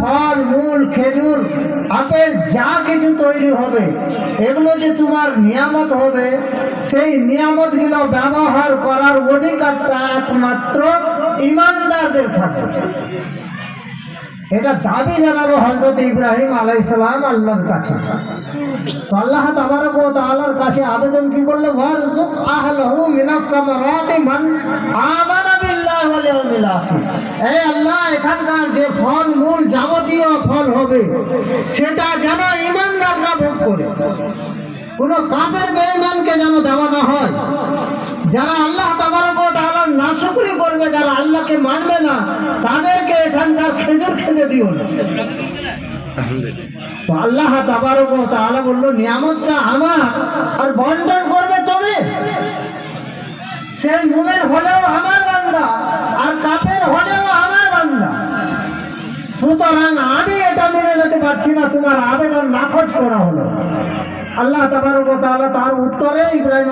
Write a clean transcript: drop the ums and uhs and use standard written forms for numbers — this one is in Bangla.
ফল মূল খেজুর আপেল যা কিছু তৈরি হবে এগুলো যে তোমার নিয়ামত হবে, সেই নিয়ামতগুলো ব্যবহার করার অধিকারটা একমাত্র ইমানদারদের থাকবে। এটা দাবি জানালো হযরত ইব্রাহিম আলাইহিস সালাম আল্লাহর কাছে। তো আল্লাহ তাবারক ওয়া তাআলার কাছে আবেদন কি করলো, ওয়ারযুক আহলাহু মিনাস সামারাতি মান আমানা বিল্লাহি ওয়াল ইয়াউমিল আখির। এই আল্লাহ, এখানকার যে ফল মূল যাবতীয় ফল হবে সেটা যেন ঈমানদাররা ভোগ করে, কোনো কাফের বেঈমানকে যেন দেওয়া না হয়। যারা আল্লাহ তাবারক ওয়া তাআলার নাশকরি করবে, যারা আল্লাহকে মানবে না, তাদেরকে এখানকার খেজুর খেতে দিও না। তো আল্লাহ তাবারক ওয়া তাআলা বলল, নিয়ামতটা আমার, আর বন্টন করবে তুমি। সে মুমিন হলেও আমার বান্দা, আর কাফের হলেও আমার বান্দা। সুতরাং আমি এটা মেনে নিতে পারছি না, তোমার আবেদন নাকচ করা হলো। আল্লাহ তাবারক ওয়া তাআলা তার উত্তরে ইব্রাহিম